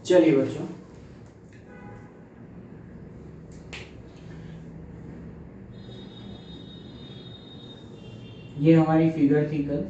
चलिए बच्चों, ये हमारी फिगर थी कल।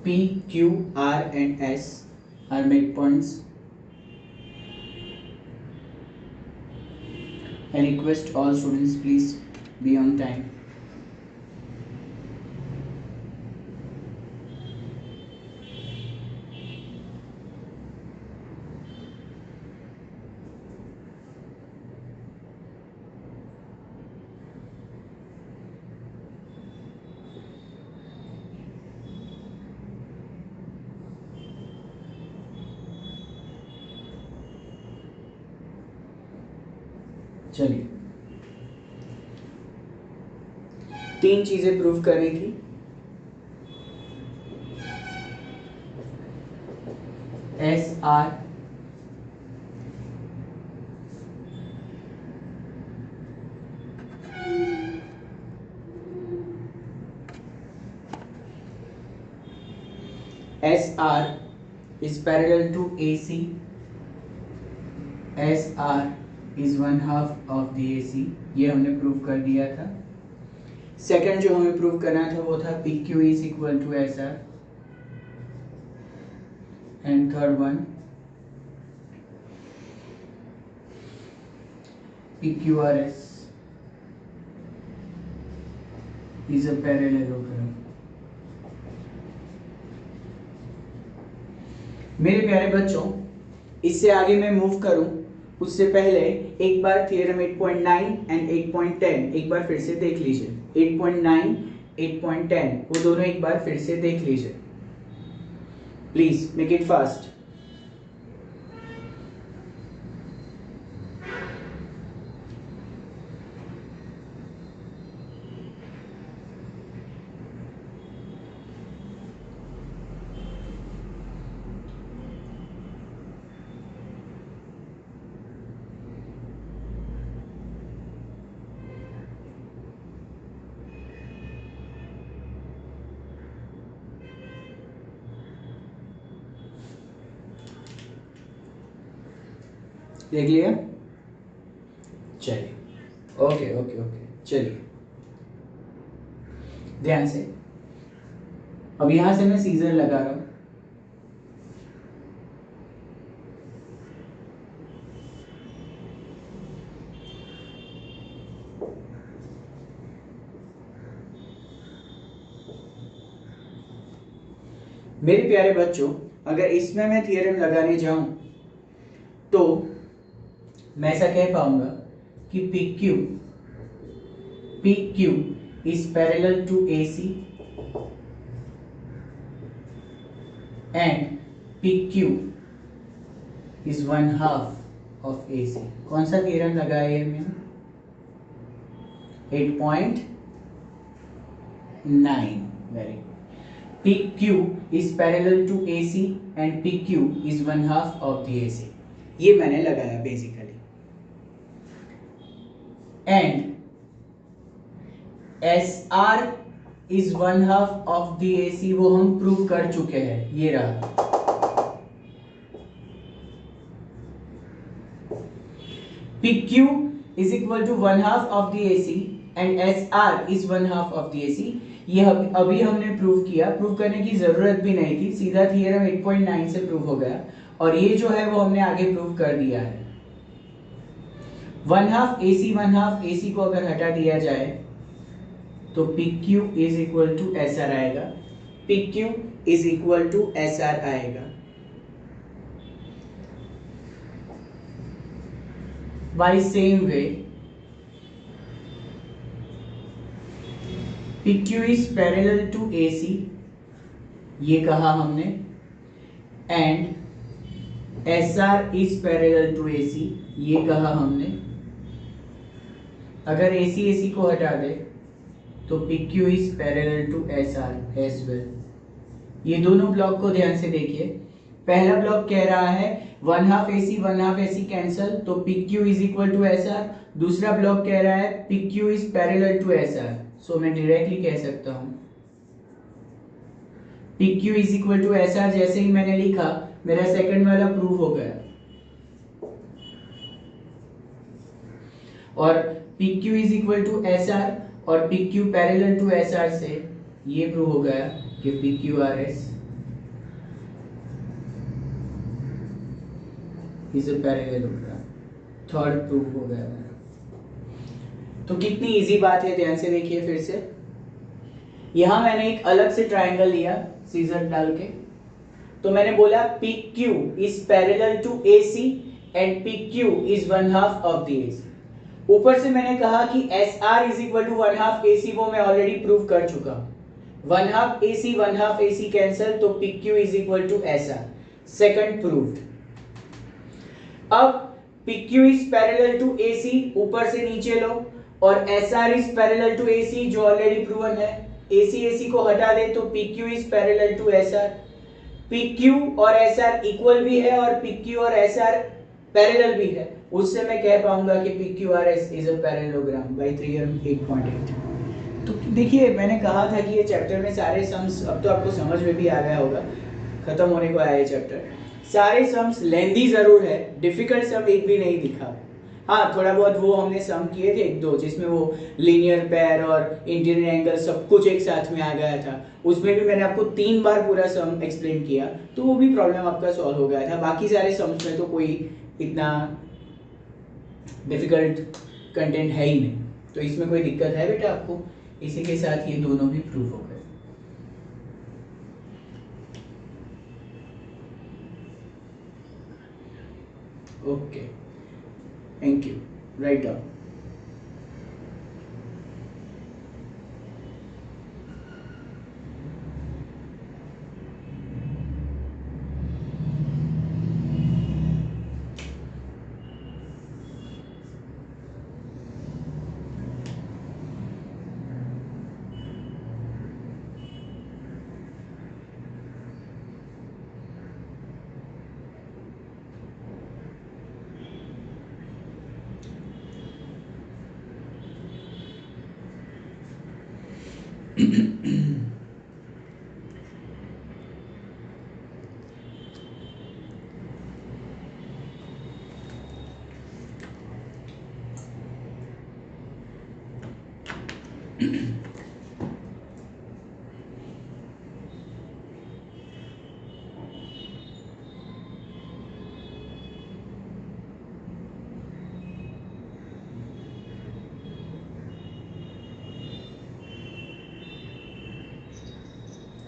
P, Q, R and S are midpoints. I request all students please be on time. चलिए, 3 चीजें प्रूव करनी थी। S R is parallel to AC. SR is 1/2 of the AC. ये हमने प्रूव कर दिया था। सेकंड जो हमें प्रूव करना था वो था PQ is equal to SR, and third one PQRS is a parallelogram. मेरे प्यारे बच्चों, इससे आगे मैं मूव करूं उससे पहले एक बार थियरम 8.9 एंड 8.10 एक बार फिर से देख लीजिए। 8.9, 8.10 वो दोनों एक बार फिर से देख लीजिए। Please make it fast. देख लिया? चलिए, ओके ओके ओके, चलिए ध्यान से। अब यहां से मैं सीजर लगा रहा हूं। मेरे प्यारे बच्चों, अगर इसमें मैं थियरम लगाने जाऊं तो मैं ऐसा कह पाऊंगा कि PQ is parallel to AC and PQ is 1/2 of AC। कौन सा थियरम लगाया है मैंने? 8.9। Very good. PQ is parallel to AC and PQ is 1/2 of the AC। ये मैंने लगाया basically. And SR is 1/2 of the AC वो हम प्रूव कर चुके हैं, ये रहा। PQ is equal to 1/2 of the AC and SR is 1/2 of the AC। ये अभी हमने प्रूव किया। प्रूव करने की जरूरत भी नहीं थी, सीधा थियरम 8.9 से प्रूव हो गया। और ये जो है वो हमने आगे प्रूव कर दिया है। 1/2 AC 1/2 AC को अगर हटा दिया जाए तो PQ is equal to SR आएगा। PQ is equal to SR आएगा। By same way, PQ is parallel to AC, ये कहा हमने, and SR is parallel to AC, ये कहा हमने। अगर AC AC को हटा दे तो PQ is parallel to SR as well. ये दोनों ब्लॉक को ध्यान से देखिए। पहला ब्लॉक कह रहा है 1/2 AC 1/2 AC कैंसल, तो PQ is equal to SR। दूसरा ब्लॉक कह रहा है PQ is parallel to SR, so मैं डायरेक्टली कह सकता हूं PQ is equal to SR। जैसे ही मैंने लिखा मेरा सेकंड वाला प्रूव हो गया, और PQ is equal to SR और PQ पैरेलल टू SR से ये प्रूव हो गया कि PQRS is a parallelogram. Third proof हो गया मेरा। तो कितनी इजी बात है, ध्यान से देखिए फिर से। यहां मैंने एक अलग से ट्रायंगल लिया सीजर डाल के, तो मैंने बोला PQ is parallel to AC and PQ is 1/2 of the AC। ऊपर से मैंने कहा कि SR is equal to 1/2 AC, वो मैं ऑलरेडी प्रूव कर चुका हूं। 1/2 AC 1/2 AC कैंसल, तो PQ is equal to SR, second proved. अब PQ is parallel to AC, ऊपर से नीचे लो, और SR is parallel to AC जो ऑलरेडी प्रूवन है। AC को हटा दे तो PQ is parallel to SR। PQ और SR इक्वल भी है और PQ और SR पैरेलल भी है, उससे मैं कह पाऊंगा कि PQRS is a parallelogram bye theorem 8.8। तो देखिए मैंने कहा था कि ये चैप्टर में सारे सम्स, अब तो आपको समझ में भी आ गया होगा, खत्म होने को आया ये चैप्टर। सारे सम्स लेंदी जरूर है, डिफिकल्ट सम एक भी नहीं दिखा। हाँ थोड़ा बहुत वो हमने सम किए थे एक दो, जिसमें वो लीनियर पेयर और इंटीरियर एंगल सब कुछ एक साथ में आ गया था, उसमें भी मैंने आपको 3 बार पूरा सम एक्सप्लेन किया, तो वो भी प्रॉब्लम आपका सॉल्व हो गया था। बाकी सारे सम्स में तो कोई इतना डिफिकल्ट कंटेंट है ही नहीं, तो इसमें कोई दिक्कत है बेटा आपको? इसी के साथ ये दोनों भी प्रूफ हो गए। Okay, thank you. Right down.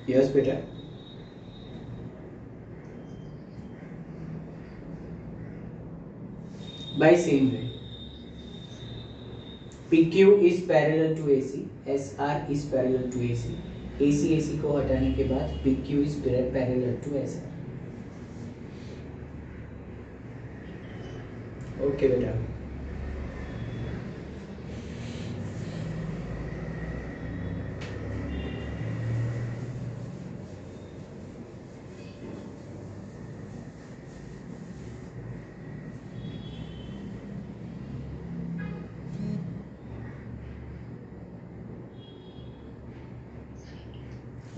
Yes बेटा। By same way, PQ is parallel to AC, SR is parallel to AC, AC को हटाने के बाद PQ is parallel to SR। Okay बेटा।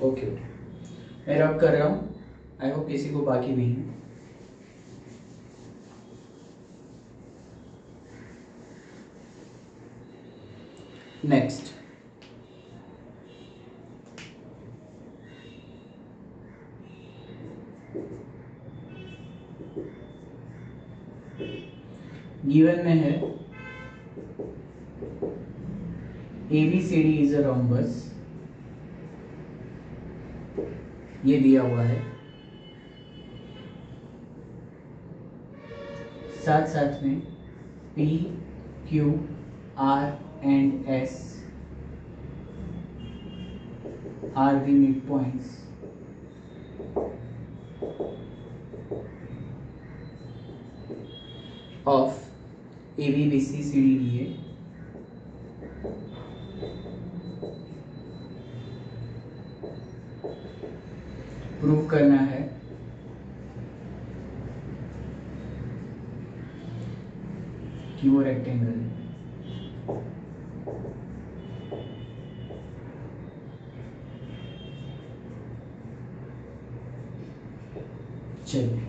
ओके मैं रब कर रहा हूँ, आई होप किसी को बाकी नहीं है। नेक्स्ट, गिवन में है ABCD इज अ रोम्बस, ये दिया हुआ है, साथ साथ में P, Q, R and S are the midpoints of AB, BC, CD, DA prove करना है कि वो रेक्टेंगल है। चलिए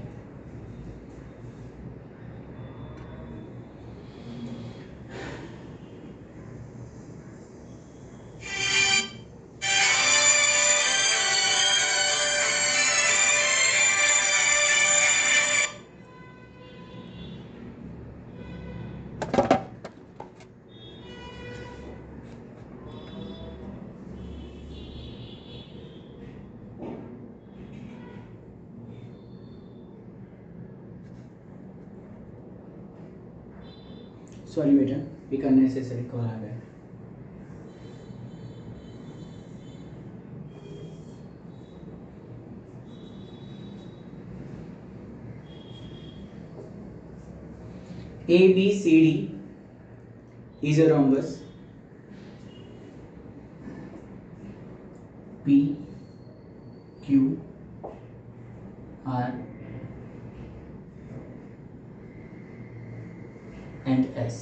सॉरी बेटा, एक अननेसेसरी कॉल आ गया। ABCD is a rhombus. P, Q, R and S.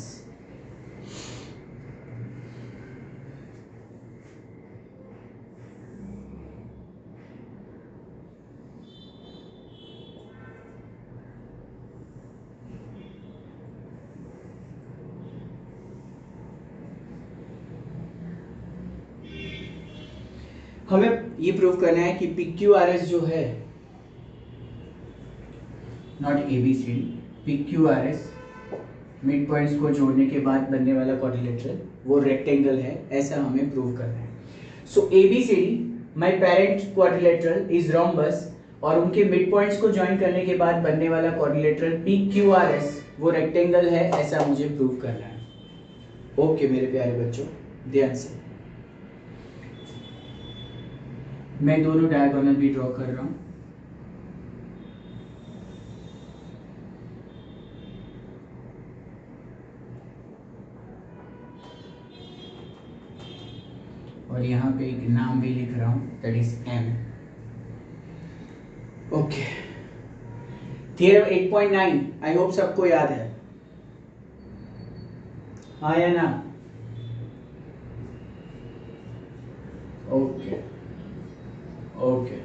हमें ये प्रूव करना है कि PQRS जो है, not ABCD, PQRS mid points को जोड़ने के बाद बनने वाला क्वाड्रिलेटरल वो रेक्टेंगल है, ऐसा हमें प्रूव करना है। सो ABCD my parent quadrilateral is rhombus और उनके मिड पॉइंट्स को ज्वाइन करने के बाद बनने वाला क्वाड्रिलेटरल PQRS वो रेक्टेंगल है, ऐसा मुझे प्रूव करना है। ओके मेरे प्यारे बच्चों, ध्यान से मैं दोनों डायगोनल भी ड्रॉ कर रहा हूं। और यहाँ पे एक नाम भी लिख रहा हूं, that is M। Okay, theorem 8.9 I hope सबको याद है, हाँ या ना? ओके ओके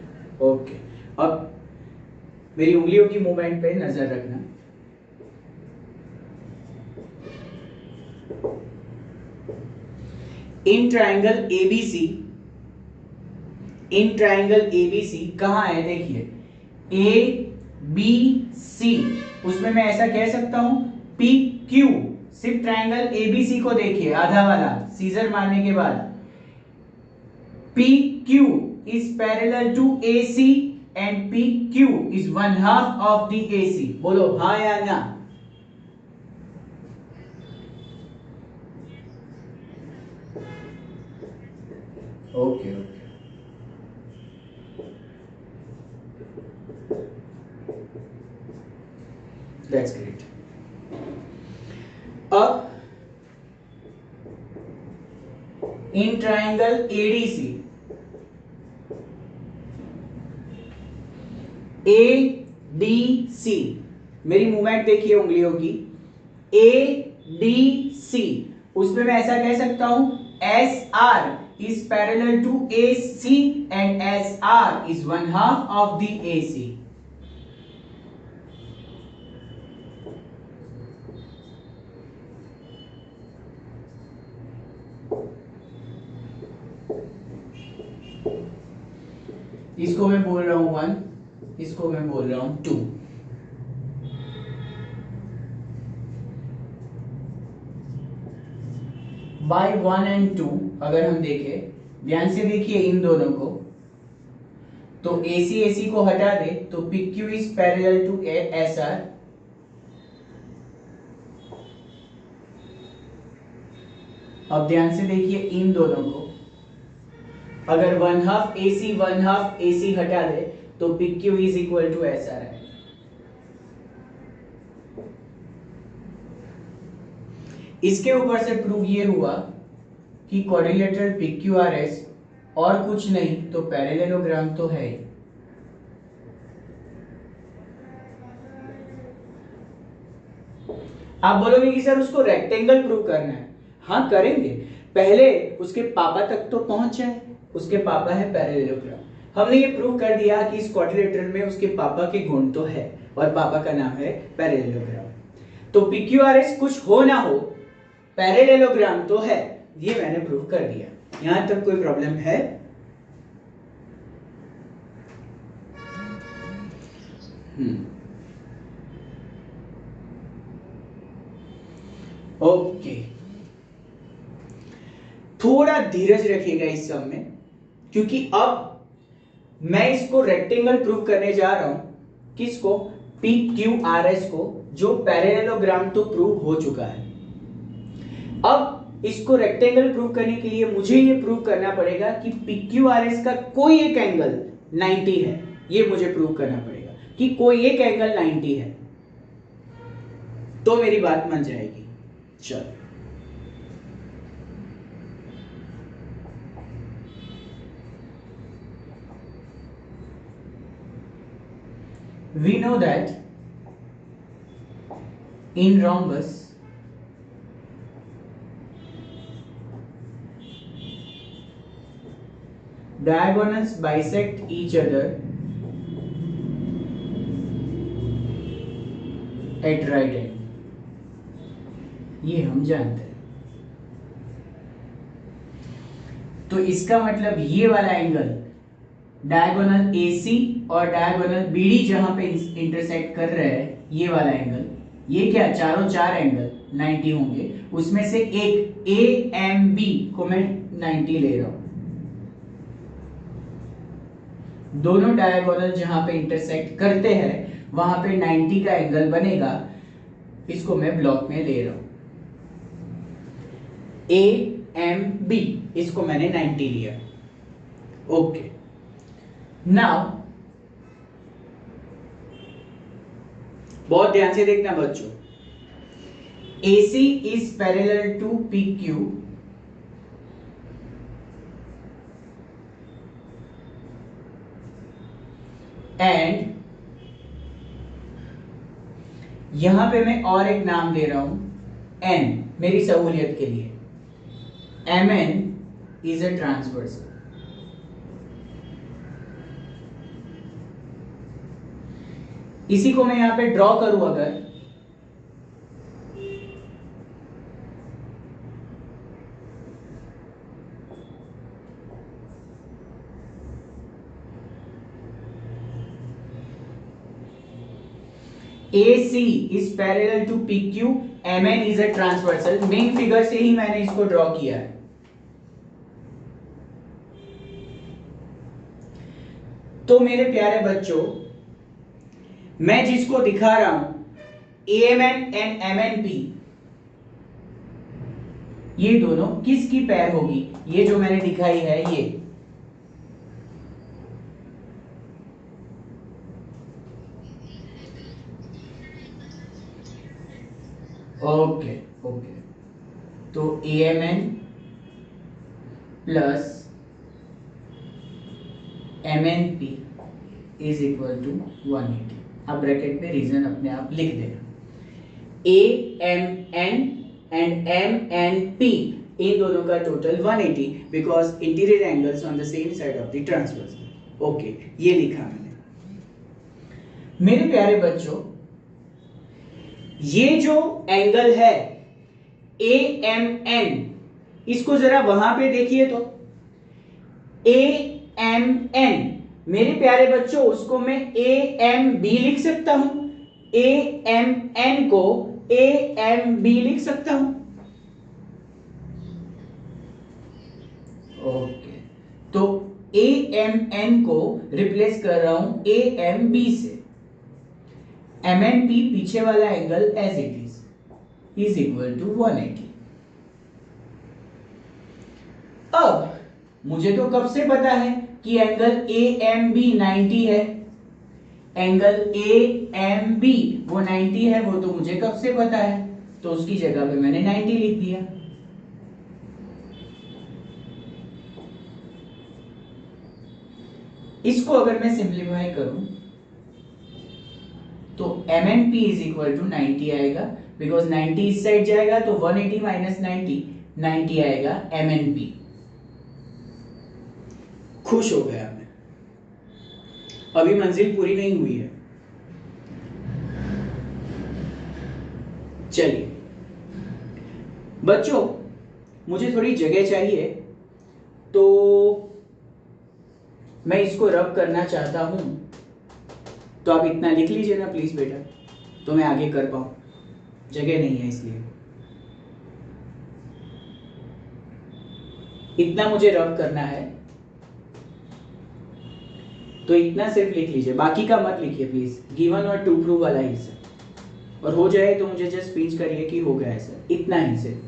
ओके, अब मेरी उंगलियों की मूवमेंट पे नजर रखना। इन ट्राइंगल ABC कहाँ है? देखिए ABC, उसमें मैं ऐसा कह सकता हूं PQ, सिर्फ ट्राइंगल ABC को देखिए, आधा वाला सीजर मारने के बाद PQ is parallel to AC and PQ is 1/2 of the AC। बोलो हाँ या ना? Okay okay, that's great. अब इन ट्राइंगल ADC ADC, मेरी मूवमेंट देखिए उंगलियों की, ADC, उसमें मैं ऐसा कह सकता हूं SR is parallel to AC and SR is 1/2 of the AC। इसको मैं बोल रहा हूं 1, इसको मैं बोल रहा हूं 2। बाय 1 and 2 अगर हम देखें, ध्यान से देखिए इन दोनों को, तो AC को हटा दे तो PQ is parallel to SR, अब ध्यान से देखिए इन दोनों को, अगर 1/2 AC 1/2 AC हटा दे तो PQ is equal to SR है। इसके ऊपर से प्रूव ये हुआ कि क्वाड्रिलेटरल PQRS और कुछ नहीं तो पैरेललोग्राम तो है ही। आप बोलोगे कि सर उसको रेक्टेंगल प्रूव करना है। हाँ करेंगे, पहले उसके पापा तक तो पहुंच जाए। उसके पापा है पैरेललोग्राम, हमने ये प्रूव कर दिया कि इस क्वाड्रिलेटरल में उसके पापा के गुण तो है और पापा का नाम है पैरेललोग्राम। तो PQRS कुछ हो ना हो, पैरेललोग्राम तो है, ये मैंने प्रूव कर दिया। यहां तक कोई प्रॉब्लम है? ओके, थोड़ा धीरज रखिएगा इस सब में, क्योंकि अब मैं इसको रेक्टेंगल प्रूव करने जा रहा हूं। किसको? PQRS को, जो पैरेललोग्राम तो प्रूव हो चुका है। अब इसको रेक्टेंगल प्रूव करने के लिए मुझे ये प्रूव करना पड़ेगा कि PQRS का कोई एक एंगल 90 है। ये मुझे प्रूव करना पड़ेगा कि कोई एक एंगल 90 है, तो मेरी बात मान जाएगी। चलो, we know that in rhombus diagonals bisect each other at right angle, ये हम जानते हैं। तो इसका मतलब ये वाला एंगल डायगोनल AC और डायगोनल BD जहां पे इंटरसेक्ट कर रहे हैं, ये वाला एंगल, ये क्या चारों चार एंगल 90 होंगे, उसमें से एक AMB को मैं 90 ले रहा हूं। दोनों डायगोनल जहां पे इंटरसेक्ट करते हैं वहां पे 90 का एंगल बनेगा, इसको मैं ब्लॉक में ले रहा हूं। AMB, इसको मैंने 90 लिया। ओके, नाउ बहुत ध्यान से देखना बच्चों, AC is parallel to PQ and यहां पे मैं और एक नाम दे रहा हूं N, मेरी सहूलियत के लिए। MN is a transversal। इसी को मैं यहां पे ड्रॉ करूं अगर, AC is parallel to PQ, MN is a transversal। Main figure से ही मैंने इसको ड्रॉ किया है। तो मेरे प्यारे बच्चों, मैं जिसको दिखा रहा हूं AMN एंड MNP, ये दोनों किसकी पैर होगी? ये जो मैंने दिखाई है ये। ओके ओके, तो AMN plus MNP is equal to 180। अब ब्रैकेट में रीजन अपने आप लिख देना। AMN एंड MNP, इन दोनों का total 180 because interior angles on the same side of the transversal. Okay, ये लिखा मैंने। मेरे प्यारे बच्चों, ये जो एंगल है AMN, इसको जरा वहां पे देखिए तो AMN, मेरे प्यारे बच्चों उसको मैं AMB लिख सकता हूं। AMN को AMB लिख सकता हूं। ओके, तो AMN को रिप्लेस कर रहा हूं AMB से। MNP पीछे वाला angle as it is equal to 180। अब मुझे तो कब से पता है कि एंगल AMB 90 है। एंगल AMB वो 90 है, वो तो मुझे कब से पता है, तो उसकी जगह पे मैंने 90 लिख दिया। इसको अगर मैं सिंप्लीफाई करूं तो M N P is equal to 90 आएगा, बिकॉज 90 इस साइड जाएगा तो 180 माइनस 90 आएगा एम एन पी। खुश हो गया मैं, अभी मंजिल पूरी नहीं हुई है। चलिए बच्चों, मुझे थोड़ी जगह चाहिए, तो मैं इसको रब करना चाहता हूं, तो आप इतना लिख लीजिए ना प्लीज बेटा, तो मैं आगे कर पाऊं, जगह नहीं है इसलिए। इतना मुझे रब करना है, तो इतना सिर्फ लिख लीजिए, बाकी का मत लिखिए प्लीज। गिवन और टू प्रूव वाला ही सर, और हो जाए तो मुझे जस्ट पिंच करिए कि हो गया है सर, इतना ही सिर्फ।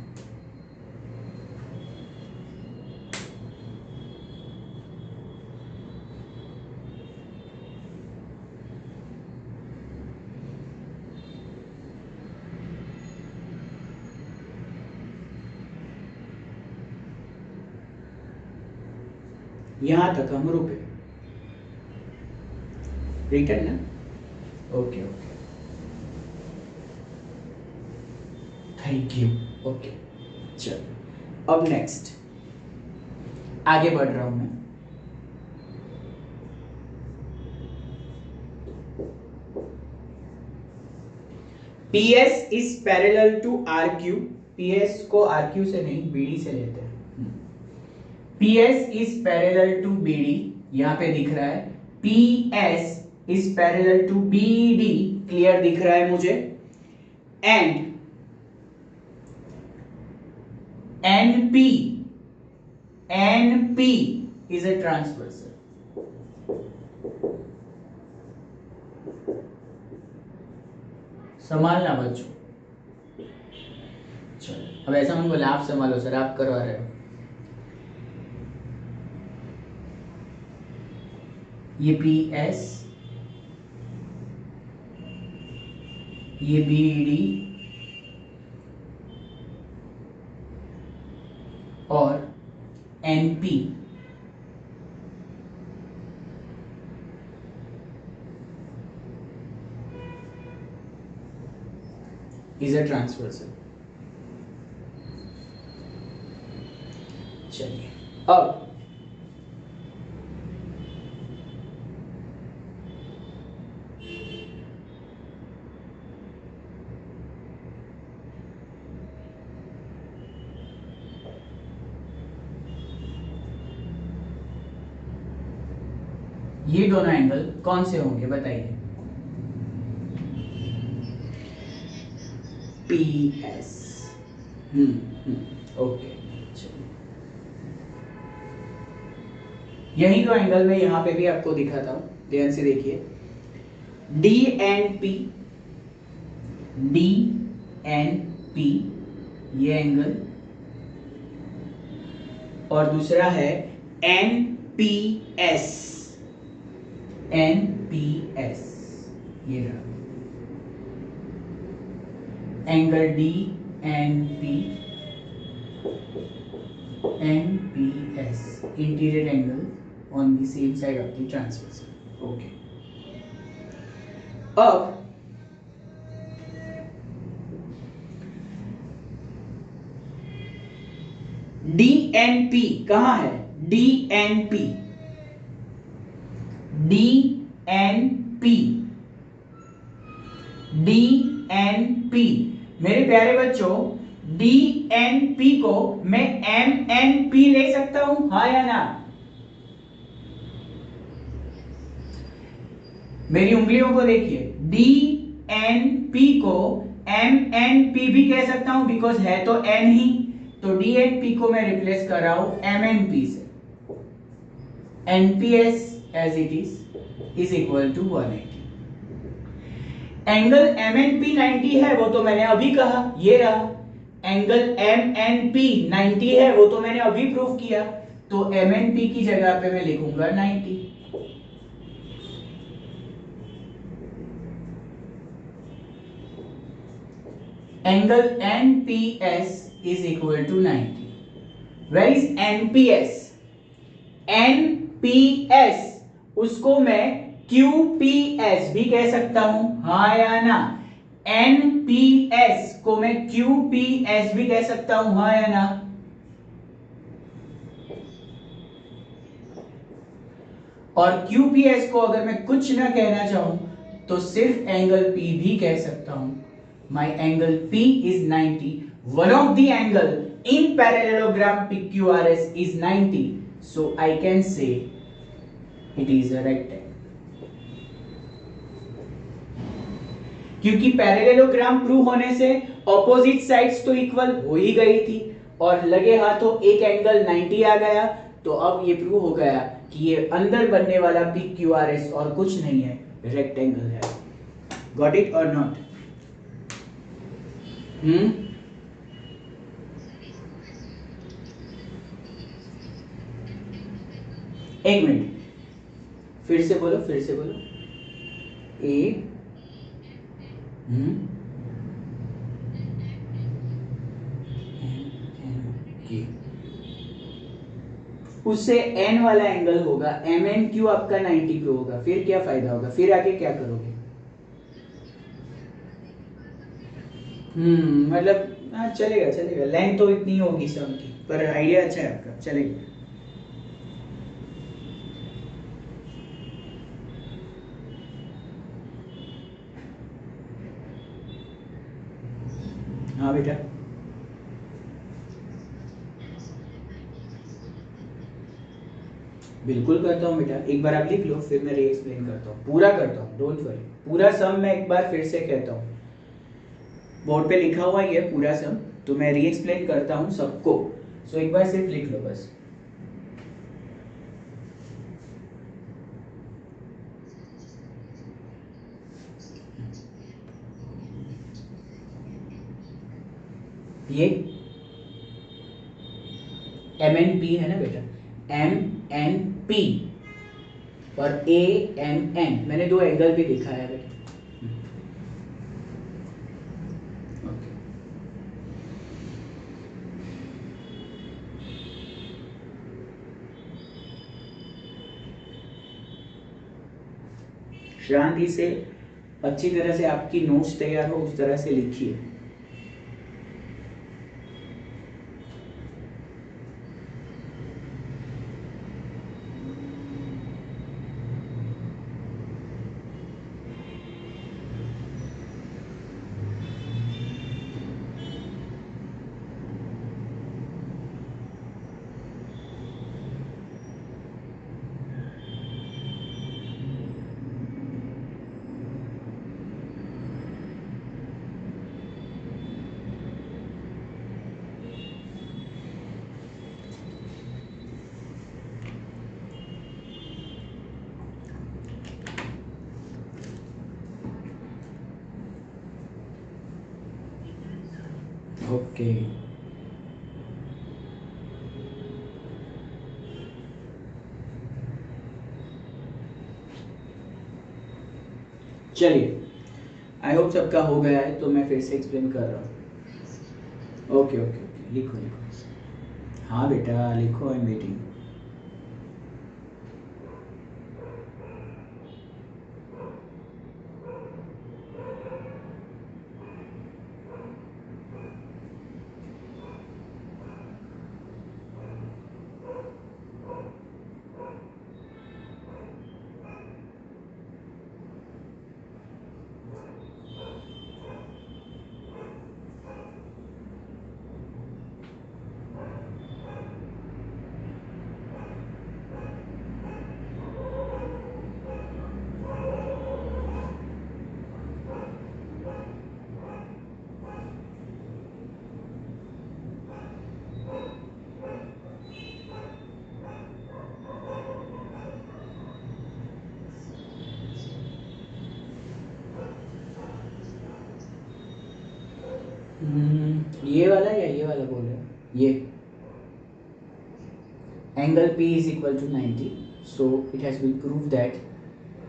यहां तक हम रुके, रिटर्न ना, okay okay, thank you, okay. चलो अब नेक्स्ट आगे बढ़ रहा हूं मैं। PS is parallel to RQ, PS को RQ से नहीं BD से लेते हैं। PS is parallel to BD, यहां पे दिख रहा है PS is parallel to BD, clear दिख रहा है मुझे, and NP is a transversal। संभालना बच्चों, चलो अब ऐसा मत बोले आप संभालो सर, आप करवा रहे हो। ये PS, ये BD और NP is a transversal। चलिए अब ये दोनों एंगल कौन से होंगे बताइए। PS, ओके, चलिए यही दो एंगल मैं यहां पे भी आपको दिखाता हूं, ध्यान से देखिए। DNP, ये एंगल, और दूसरा है NPS, ये रहा angle DNP, NPS, interior angle on the same side of the transversal. Okay, अब DNP कहां है? DNP मेरे प्यारे बच्चों, DNP को मैं MNP ले सकता हूं, हाँ या ना? मेरी उंगलियों को देखिए, DNP को MNP भी कह सकता हूं, बिकॉज है तो N ही, तो DNP को मैं रिप्लेस कर रहा हूं MNP से। NPS as it is equal to 180। Angle MNP 90 है, वो तो मैंने अभी कहा, ये रहा। एंगल MNP 90 है, वो तो मैंने अभी प्रूव किया, तो MNP की जगह पे मैं लिखूंगा 90। Angle NPS is equal to 90। Where is NPS? NPS उसको मैं QPS भी कह सकता हूं, हाँ या ना? NPS को मैं QPS भी कह सकता हूं, हाँ या ना? और QPS को अगर मैं कुछ ना कहना चाहूं तो सिर्फ एंगल P भी कह सकता हूं. My angle P is 90. One of the angle in parallelogram PQRS is 90. So I can say it is a rectangle. क्योंकि पैरेललोग्राम प्रूव होने से ऑपोजिट साइड्स तो इक्वल हो ही गई थी और लगे हाथों एक एंगल 90 आ गया, तो अब ये प्रूव हो गया कि ये अंदर बनने वाला PQRS और कुछ नहीं है, रेक्टेंगल है. गॉट इट और नॉट? एक मिनट, फिर से बोलो, फिर से बोलो. ए उससे n वाला एंगल होगा, MNQ आपका 90 पे होगा, फिर क्या फायदा होगा? फिर आगे क्या करोगे? मतलब हाँ, चलेगा चलेगा, लेंथ तो इतनी होगी सब की, पर आइडिया अच्छा है आपका, चलेगा. हाँ बेटा, बिल्कुल करता हूँ बेटा. एक बार आप लिख लो, फिर मैं री एक्सप्लेन करता हूँ, पूरा करता हूँ, डोंट वरी. पूरा सम मैं एक बार फिर से कहता हूँ, बोर्ड पे लिखा हुआ ही है पूरा सम, तो मैं री एक्सप्लेन करता हूँ सबको. सो एक बार सिर्फ लिख लो बस. ये MNP है ना बेटा, MNP और ANN, मैंने दो एंगल भी दिखाया है बेटा. ओके, शांति से अच्छी तरह से आपकी नोट्स तैयार हो उस तरह से लिखिए. ओके, चलिए, आई होप सबका हो गया है, तो मैं फिर से एक्सप्लेन कर रहा हूँ. ओके ओके ओके, लिखो लिखो. हाँ बेटा लिखो, आई एम वेटिंग. ये वाला या ये वाला बोल रहे हो? ये angle P is equal to 90, so it has been proved that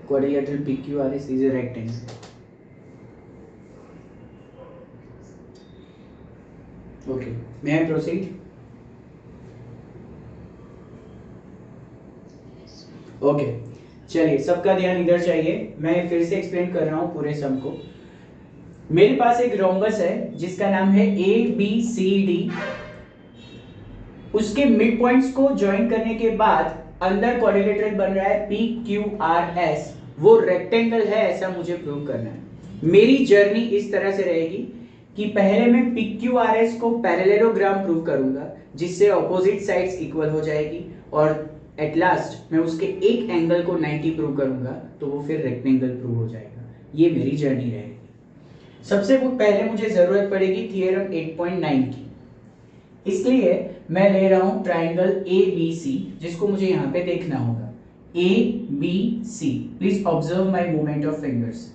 quadrilateral PQRS is a rectangle. Okay, may I proceed? Okay, चलिए सबका ध्यान इधर चाहिए, मैं फिर से एक्सप्लेन कर रहा हूं पूरे सम को। मेरे पास एक रोम्बस है जिसका नाम है ABCD। उसके मिड पॉइंट्स को ज्वाइन करने के बाद अंदर क्वाड्रिलेटरल बन रहा है PQRS। वो रेक्टेंगल है ऐसा मुझे प्रूव करना है। मेरी जर्नी इस तरह से रहेगी कि पहले मैं PQRS को पैरेललोग्राम प्रूव करूंगा जिससे ऑपोजिट साइड्स इक्वल हो जाएगी, और एट लास्ट मैं उसके एक एंगल को 90 प्रूव करूंगा तो वो फिर रेक्टेंगल प्रूव हो जाएगा। ये मेरी जर्नी रहेगी। सबसे पहले मुझे जरूरत पड़ेगी थियरम 8.9 की। इसलिए मैं ले रहा हूं ट्राइंगल ABC जिसको मुझे यहां पे देखना होगा। ABC, please observe my movement of fingers.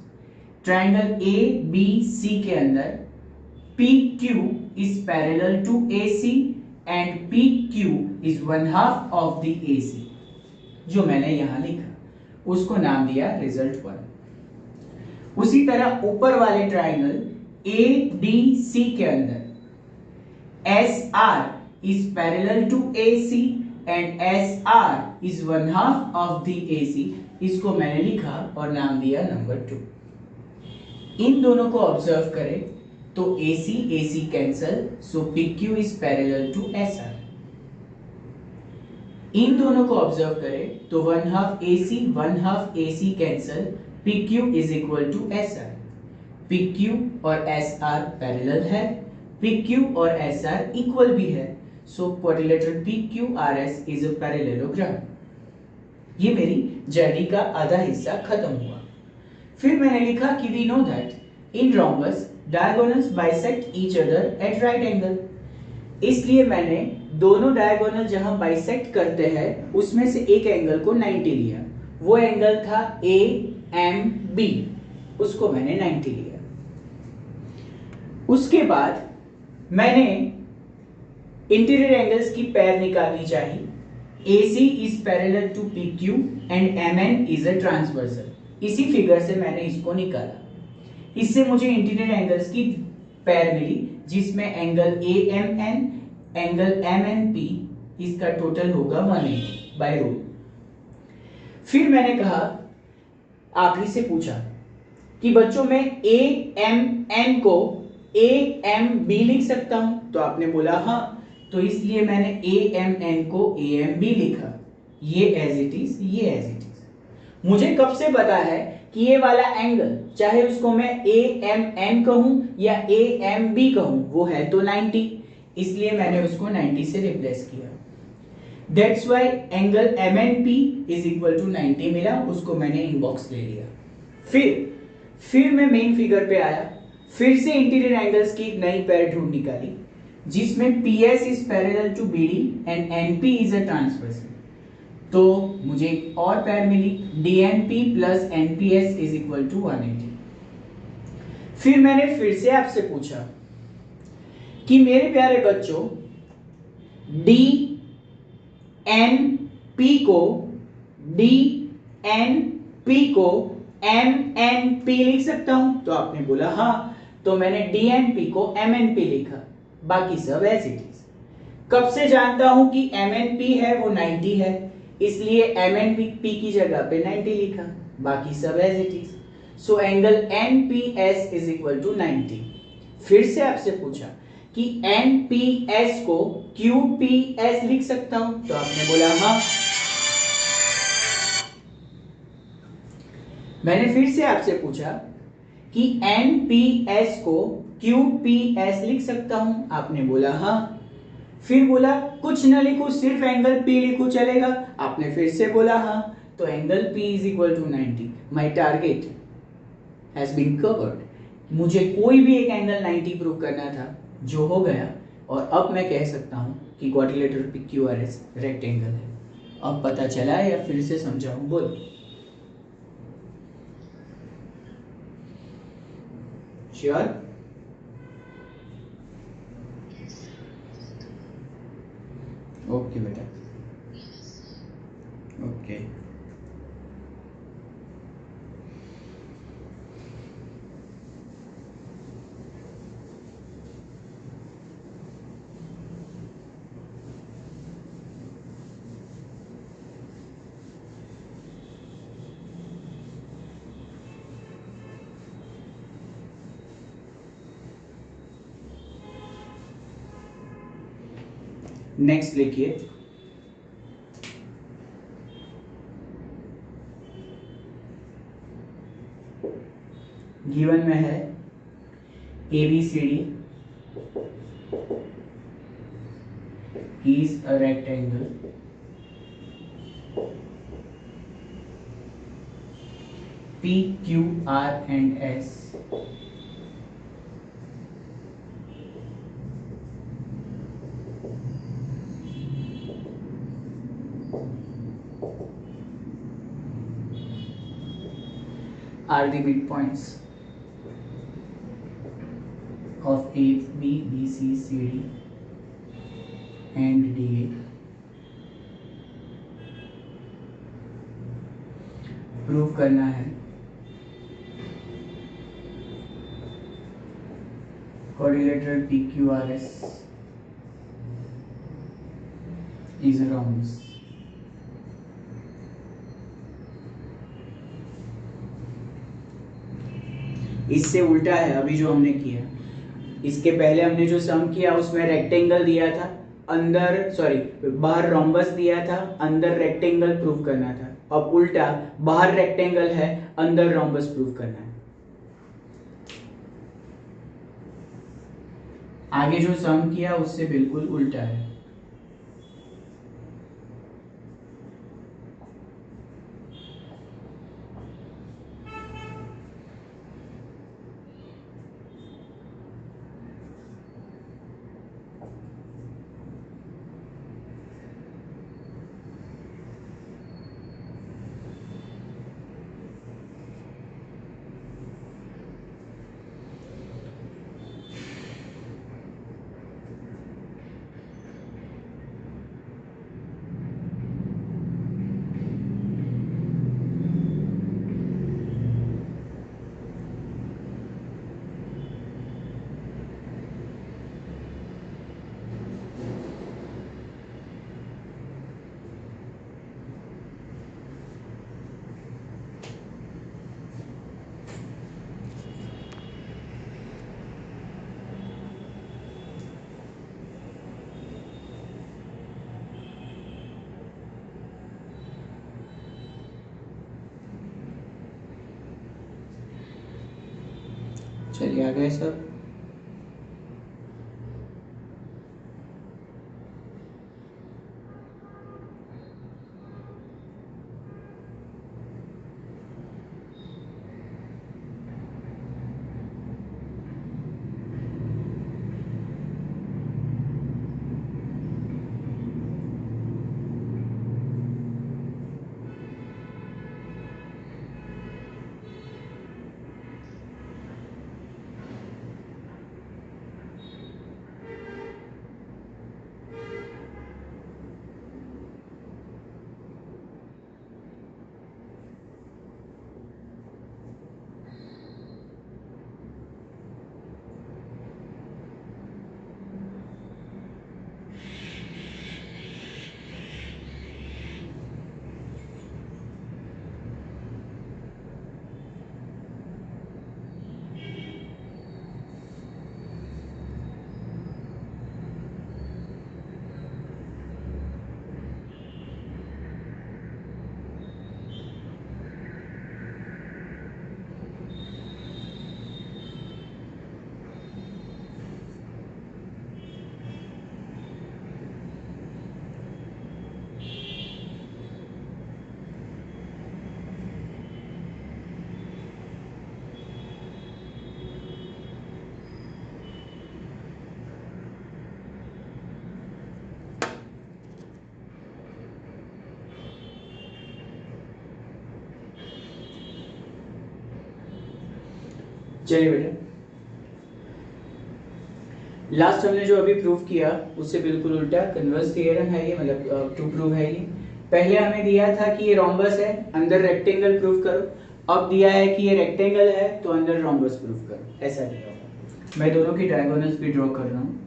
Triangle ABC के अंदर PQ is parallel to AC and PQ is 1/2 of the AC। जो मैंने यहां लिखा उसको नाम दिया रिजल्ट 1। उसी तरह ऊपर वाले ट्राइंगल ADC के अंदर SR is parallel to AC and SR is 1/2 of the AC। इसको मैंने लिखा और नाम दिया नंबर 2। इन दोनों को ऑब्जर्व करें तो AC cancel, so PQ is parallel to SR। इन दोनों को ऑब्जर्व करें तो 1/2 AC cancel, PQ is equal to SR। PQ और SR पैरेलल है, PQ और SR इक्वल भी है, सो quadrilateral PQRS is a parallelogram। ये मेरी जर्नी का आधा हिस्सा खत्म हुआ। फिर मैंने लिखा कि we know that in rhombus diagonals bisect each other at right angle। इसलिए मैंने दोनों डायगोनल जहां बाइसेक्ट करते हैं उसमें से एक एंगल को 90 लिया। वो एंगल था AMB, उसको मैंने 90 लिया। उसके बाद मैंने इंटीरियर एंगल्स की पेयर निकालनी चाहिए। AC is parallel to PQ and MN is a transversal। इसी फिगर से मैंने इसको निकाला। इससे मुझे इंटीरियर एंगल्स की पेयर मिली जिसमें एंगल AMN एंगल MNP इसका टोटल होगा 180 बाय रूल। फिर मैंने कहा आखिरी से पूछा कि बच्चों मैं AMN को AMB लिख सकता हूं, तो आपने बोला हाँ, तो इसलिए मैंने AMN को AMB लिखा। ये एज इट इज, ये एज इट इज। मुझे कब से पता है कि ये वाला एंगल चाहे उसको मैं AMN कहूं या AMB कहूं वो है तो 90, इसलिए मैंने उसको 90 से रिप्लेस किया। That's why angle MNP is equal to 90 मिला, उसको मैंने इनबॉक्स ले लिया। फिर मैं मेन फिगर पे आया, फिर से इंटीरियर एंगल्स की एक नई पेयर ढूंढ निकाली जिसमें PS is parallel to BD and NP is a transversal। तो मुझे एक और pair milli DNP plus NPS is equal to 180। फिर मैंने फिर से आपसे पूछा कि मेरे प्यारे बच्चों DNP को MNP लिख सकता हूं, तो आपने बोला हाँ, तो मैंने DNP को MNP लिखा, बाकी सब एज इट इज। कब से जानता हूं कि MNP है वो 90 है, इसलिए MNP की जगह पे 90 लिखा, बाकी सब as it is. So angle NPS is equal to 90। फिर से आपसे पूछा कि NPS को QPS लिख सकता हूं, तो आपने बोला हाँ। मैंने फिर से आपसे पूछा कि NPS को QPS लिख सकता हूं, आपने बोला हाँ। फिर बोला कुछ न लिखूं, सिर्फ एंगल P लिखूं चलेगा, आपने फिर से बोला हाँ। तो angle P is equal to 90। My target has been covered. मुझे कोई भी एक एंगल 90 प्रूव करना था, जो हो गया, और अब मैं कह सकता हूं कि क्वाड्रिलेटरल PQRS रेक्टेंगल है। अब पता चला या फिर से समझाऊं? बोल। श्योर? ओके बेटा, ओके। नेक्स्ट लिखिए, गिवन में है ABCD is a rectangle PQR and S are the midpoints of AB, BC, CD and DA. Prove करना है quadrilateral PQRS is a rhombus. इससे उल्टा है अभी जो हमने किया, इसके पहले हमने जो सम किया उसमें रेक्टेंगल दिया था, अंदर बाहर रोम्बस दिया था, अंदर रेक्टेंगल प्रूव करना था। अब उल्टा, बाहर रेक्टेंगल है, अंदर रोम्बस प्रूव करना है। आगे जो सम किया उससे बिल्कुल उल्टा है। चलिए आ गए सब। चलिए बेटा, लास्ट हमने जो अभी प्रूव किया उससे बिल्कुल उल्टा कन्वर्स थ्योरम है ये, मतलब टू प्रूव है ये। पहले हमें दिया था कि ये रोम्बस है, अंदर रेक्टेंगल प्रूव करो। अब दिया है कि ये रेक्टेंगल है तो अंदर रोम्बस प्रूव करो, ऐसा दिया होगा। मैं दोनों की डायगोनल्स भी ड्रॉ कर रहा हूँ।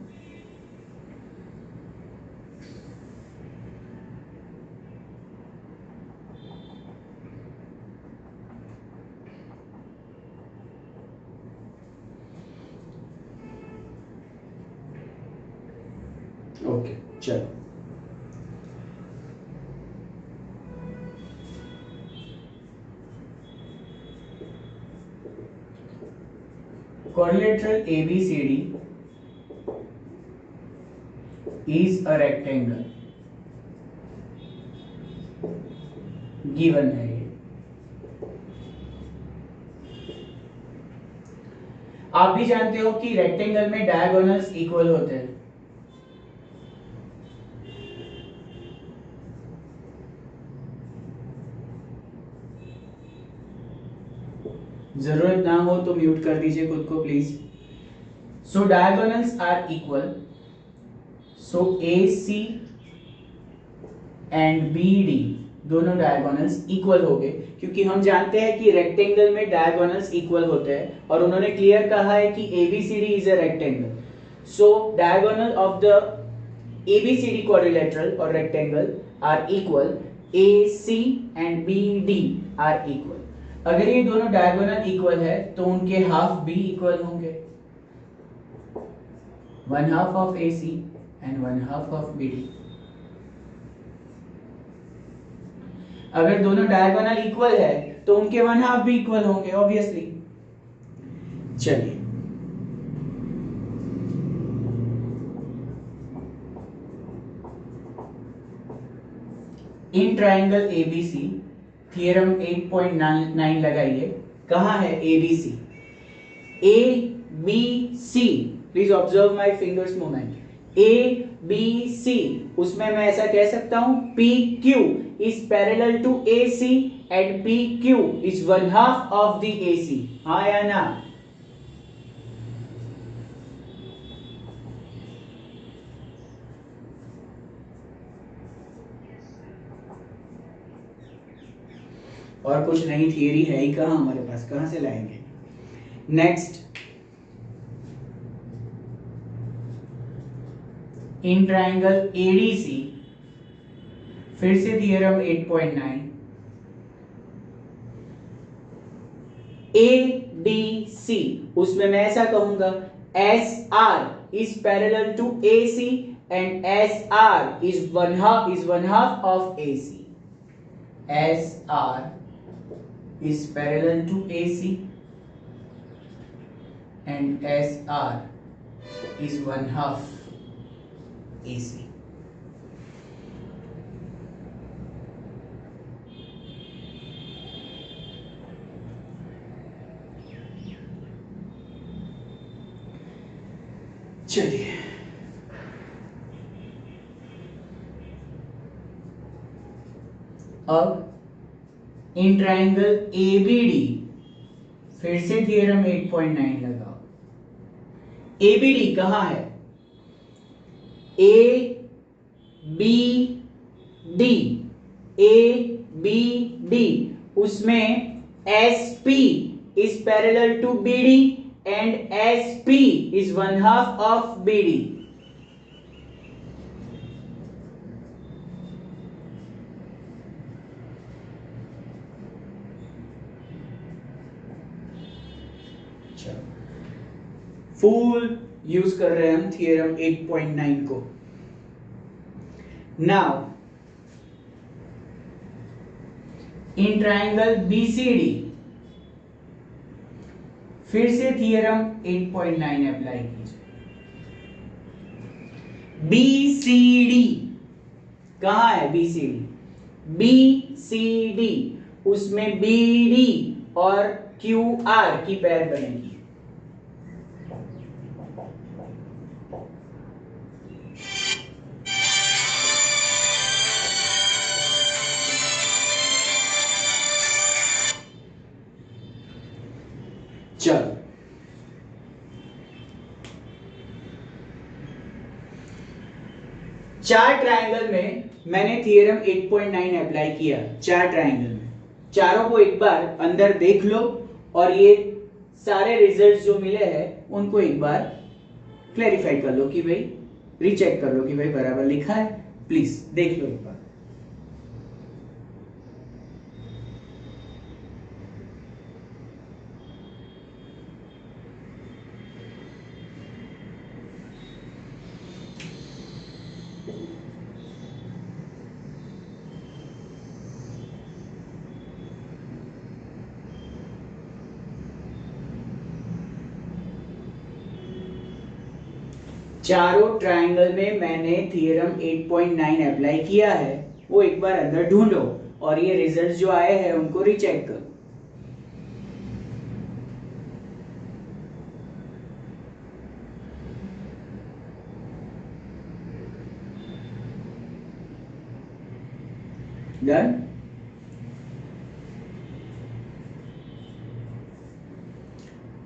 ओके चलो। quadrilateral ABCD is a rectangle given है ये। आप भी जानते हो कि रेक्टेंगल में डायगोनल्स इक्वल होते हैं। जरूरत ना हो तो म्यूट कर दीजिए खुद को please. So diagonals are equal, so AC and BD दोनों डायगोनल्स इक्वल हो गए, क्योंकि हम जानते हैं कि रेक्टेंगल में डायगोनल्स इक्वल होते हैं और उन्होंने क्लियर कहा है कि ABCD is a rectangle. So diagonal of the ABCD quadrilateral or rectangle are equal, AC and BD are equal। अगर ये दोनों डायगोनल इक्वल है तो उनके हाफ भी इक्वल होंगे, 1/2 of AC and 1/2 of BD। अगर दोनों डायगोनल इक्वल है तो उनके 1/2 भी इक्वल होंगे ऑब्वियसली। चलिए इन ट्राइंगल ABC थियरम 8.9 लगाइए। कहाँ है ABC? ABC, please observe my fingers movement. ABC, उसमें मैं ऐसा कह सकता हूं PQ is parallel to AC and PQ is 1/2 of the AC। हाँ या ना? और कुछ नई थियरी है ही कहाँ हमारे पास, कहाँ से लाएंगे? नेक्स्ट, इन ट्राइंगल ADC फिर से थियरम 8.9, ADC उसमें मैं ऐसा कहूंगा SR is parallel to AC and SR is 1/2 of AC। SR is parallel to AC and SR is 1/2 AC। चलिए अब इन ट्राइंगल ABD फिर से थियरम 8.9 लगाओ। ABD कहाँ है? ABD उसमें SP is parallel to BD and SP is 1/2 of BD। Full use कर रहे हैं हम थियरम 8.9 को। नाउ इन ट्राइंगल BCD फिर से थियरम 8.9 अप्लाई कीजिए। BCD कहाँ है? BCD उसमें BD और QR की पेयर बनेगी। चलो चार ट्रायंगल में मैंने थियरम 8.9 अप्लाई किया। चार ट्रायंगल में चारों को एक बार अंदर देख लो और ये सारे रिजल्ट्स जो मिले हैं उनको एक बार क्लैरिफाई कर लो कि भाई, रीचेक कर लो कि भाई बराबर लिखा है। प्लीज देख लो एक बार। चारों ट्रायंगल में मैंने थियरम 8.9 अप्लाई किया है, वो एक बार अंदर ढूंढो और ये रिजल्ट जो आए हैं उनको रीचेक करो। डन।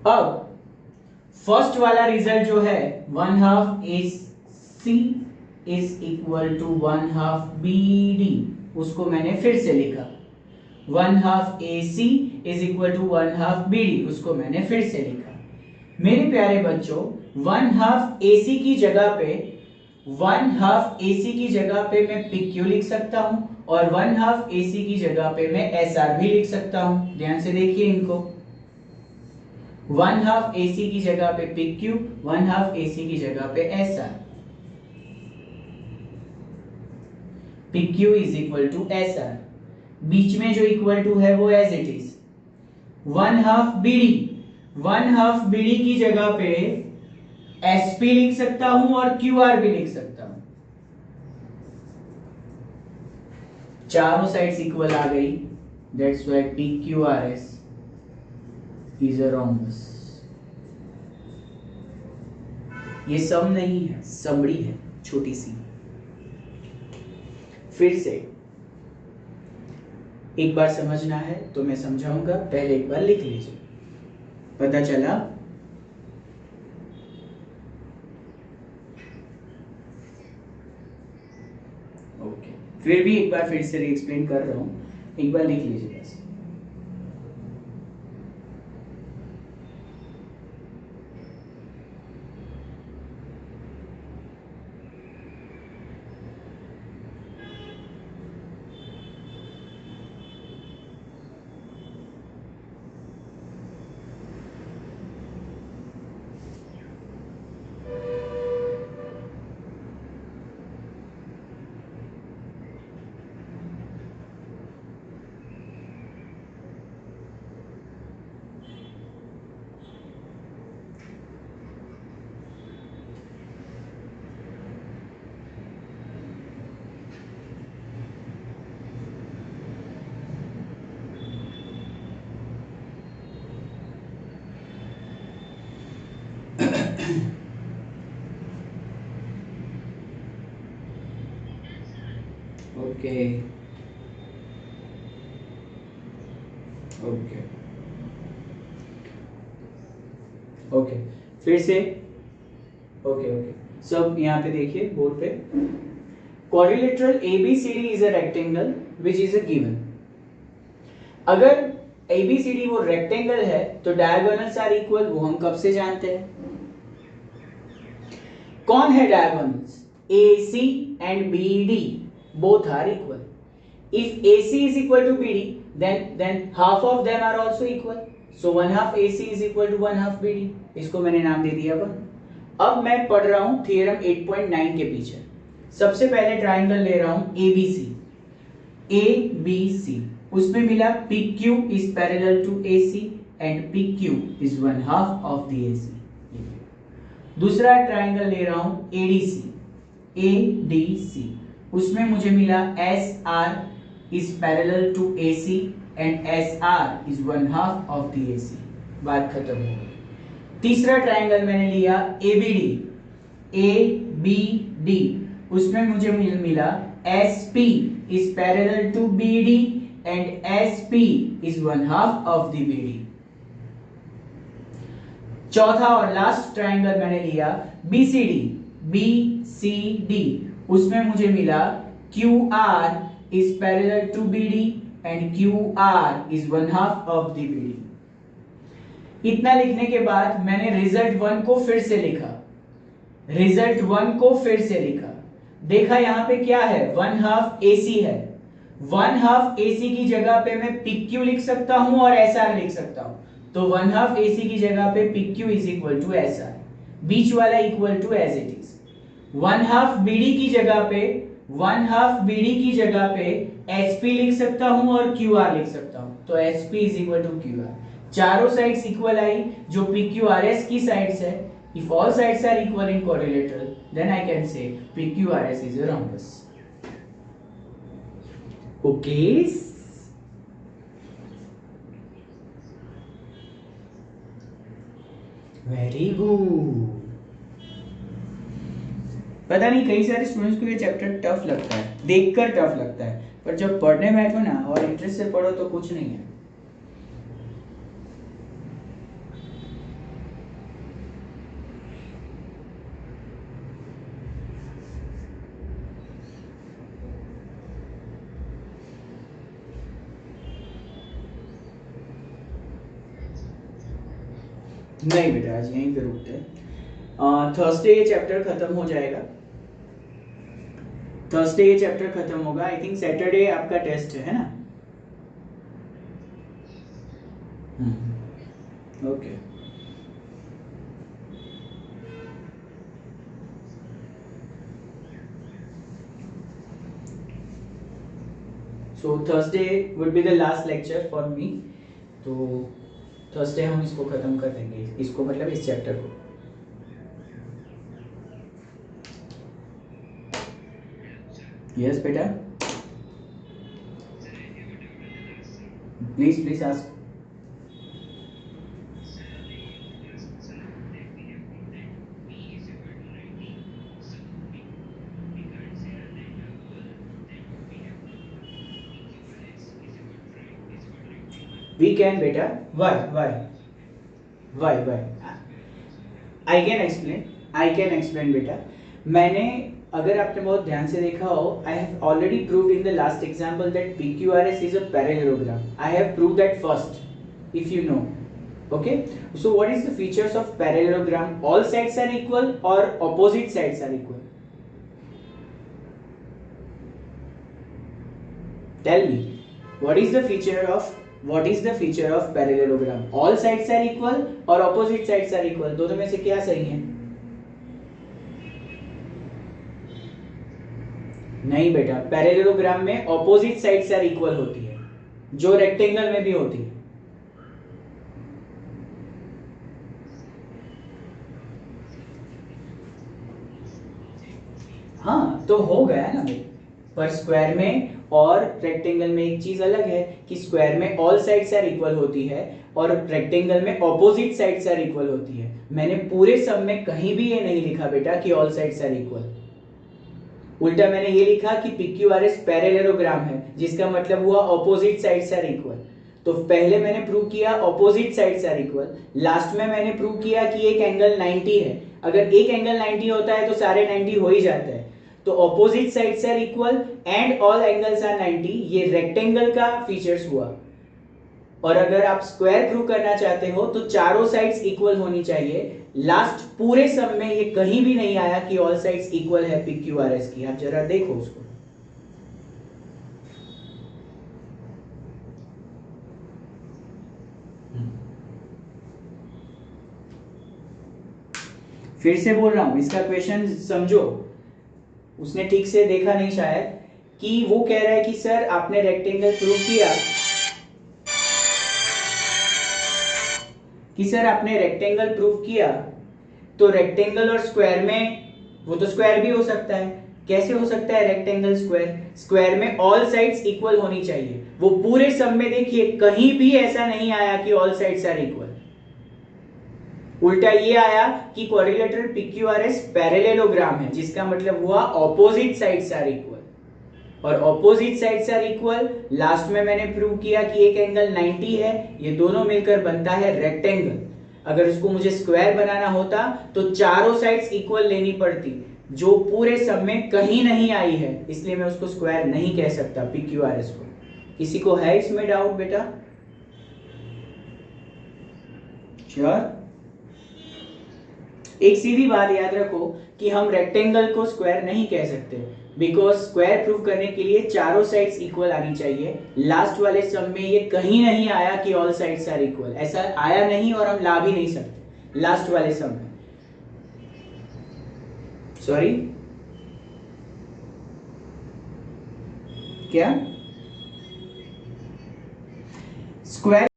अब फर्स्ट वाला रिजल्ट जो है 1/2 AC is equal to 1/2 BD, उसको मैंने फिर से लिखा। 1/2 AC is equal to 1/2 BD, उसको मैंने फिर से लिखा। मेरे प्यारे बच्चों, 1/2 AC की जगह पे 1/2 AC की जगह पे मैं PQ लिख सकता हूं और 1/2 AC की जगह पे मैं SR भी लिख सकता हूं। ध्यान से देखिए इनको। 1/2 AC की जगह पे PQ, 1/2 AC की जगह पे SR। PQ is equal to SR, बीच में जो इक्वल टू है वो as it is. 1/2 BD, 1/2 BD की जगह पे SP लिख सकता हूं और QR भी लिख सकता हूं। चारों साइड्स इक्वल आ गई, that's why PQRS is a rhombus। ये सम नहीं है, समड़ी है छोटी सी। फिर से एक बार समझना है तो मैं समझाऊंगा, पहले एक बार लिख लीजिए। पता चला? ओके, फिर भी एक बार फिर से री-एक्सप्लेन कर रहा हूं, एक बार लिख लीजिए बस। ओके ओके ओके, फिर से ओके ओके, सब यहाँ पे देखिए बोर्ड पे। Quadrilateral ABCD is a rectangle which is a given. अगर ABCD वो रेक्टेंगल है तो डायगोनल्स आर इक्वल, वो हम कब से जानते हैं। कौन है diagonals? AC and BD both are equal. If AC is equal to BD, then half of them are also equal. So 1/2 AC is equal to 1/2 BD. इसको मैंने नाम दे दिया 1। अब मैं पढ़ रहा हूं थियरम 8.9 के पीछे। सबसे पहले ट्राइंगल ले रहा हूं ABC। ABC उसमें मिला PQ is parallel to AC and PQ is 1/2 of the AC। दूसरा ट्राइंगल ले रहा हूं ADC उसमें मुझे मिला SR is parallel to AC and SR is 1/2 of the AC। बात खत्म हो गई। तीसरा ट्राइंगल मैंने लिया ABD उसमें मुझे मिला SP is parallel to BD and SP is 1/2 of the BD। चौथा और लास्ट ट्राइंगल मैंने लिया BCD उसमें मुझे मिला QR is parallel to BD and QR is 1/2 of the BD। इतना लिखने के बाद मैंने रिजल्ट 1 को फिर से लिखा, रिजल्ट 1 को फिर से लिखा। देखा यहाँ पे क्या है, 1/2 AC है। 1/2 AC की जगह पे मैं PQ लिख सकता हूं और SR लिख सकता हूं, तो 1/2 AC की जगह पे PQ is equal to SR, बीच वाला equal to as it is. 1/2 BD की जगह पे 1/2 BD की जगह पे HP लिख सकता हूं और QR लिख सकता हूं, तो SP is equal to QR। चारों साइड्स इक्वल आई, जो PQRS की साइड्स है If all sides are equal in quadrilateral, then I can say PQRS is a rhombus. Okay. Very good. पता नहीं कई सारे स्टूडेंट्स को ये चैप्टर टफ लगता है, देखकर टफ लगता है, पर जब पढ़ने बैठो ना और इंटरेस्ट से पढ़ो तो कुछ नहीं है. नहीं बेटा आज यहीं पे रुकते हैं. थर्सडे ये चैप्टर खत्म हो जाएगा. थर्सडे ये चैप्टर खत्म होगा. आई थिंक सैटरडे आपका टेस्ट है ना? Okay. So Thursday would be the last lecture for me. तो थर्सडे हम इसको खत्म कर देंगे, इसको मतलब इस चैप्टर को. यस बेटा, please please ask. We can beta. Why? I can explain beta. मैंने अगर आपने बहुत ध्यान से देखा हो, I have already proved in the last example that PQRS is a parallelogram. I have proved that first, if you know. Okay. So what is the features of parallelogram? All sides are equal or opposite sides are equal? Tell me. What is the feature of parallelogram? All sides are equal or opposite sides are equal? दोनों में से क्या सही है? नहीं बेटा, parallelogram में opposite sides are equal होती है, जो रेक्टेंगल में भी होती है. हाँ तो हो गया ना भाई. पर स्क्वायर में और रेक्टेंगल में एक चीज अलग है कि स्क्वायर में ऑल साइड्स आर इक्वल होती है और रेक्टेंगल में ऑपोजिट साइड्स आर इक्वल होती है. मैंने पूरे सम में कहीं भी ये नहीं लिखा बेटा कि ऑल साइड्स आर इक्वल. उल्टा मैंने ये लिखा कि PQRS पैरेललोग्राम है, जिसका मतलब हुआ ऑपोजिट साइड्स आर इक्वल. तो पहले मैंने प्रूव किया opposite sides are equal. Last में मैंने प्रूव किया कि एक एंगल 90 है. अगर एक एंगल 90 होता है तो सारे 90 हो ही जाते हैं. तो opposite sides are equal and all angles are 90. ये रेक्टेंगल का फीचर्स हुआ. और अगर आप स्क्वायर प्रूव करना चाहते हो तो चारों साइड्स इक्वल होनी चाहिए. लास्ट पूरे सम में ये कहीं भी नहीं आया कि ऑल साइड्स इक्वल है PQRS की. आप जरा देखो उसको. फिर से बोल रहा हूं, इसका क्वेश्चन समझो. उसने ठीक से देखा नहीं शायद. कि वो कह रहा है कि सर आपने रेक्टेंगल प्रूव किया, तो रेक्टेंगल और स्क्वायर में, वो तो स्क्वायर भी हो सकता है. कैसे हो सकता है रेक्टेंगल स्क्वायर? स्क्वायर में ऑल साइड्स इक्वल होनी चाहिए. वो पूरे सम में देखिए कहीं भी ऐसा नहीं आया कि ऑल साइड्स आर इक्वल. उल्टा ये आया कि क्वाड्रिलेटरल PQRS पैरेललोग्राम है, जिसका मतलब हुआ ऑपोजिट साइड्स आर इक्वल. और opposite sides are equal last में मैंने प्रूव किया कि एक एंगल 90 है. ये दोनों मिलकर बनता है रेक्टेंगल. अगर इसको मुझे स्क्वायर बनाना होता तो चारों साइड्स इक्वल लेनी पड़ती, जो पूरे सब में कहीं नहीं आई है. इसलिए मैं उसको स्क्वायर नहीं कह सकता PQRS को. किसी को है इसमें डाउट बेटा? श्योर? एक सीधी बात याद रखो कि हम रेक्टेंगल को स्क्वायर नहीं कह सकते, बिकॉज स्क्वायर प्रूव करने के लिए चारों साइड्स इक्वल आनी चाहिए. लास्ट वाले सम में ये कहीं नहीं आया कि ऑल साइड्स आर इक्वल. ऐसा आया नहीं और हम ला भी नहीं सकते लास्ट वाले सम में. सॉरी क्या? स्क्वायर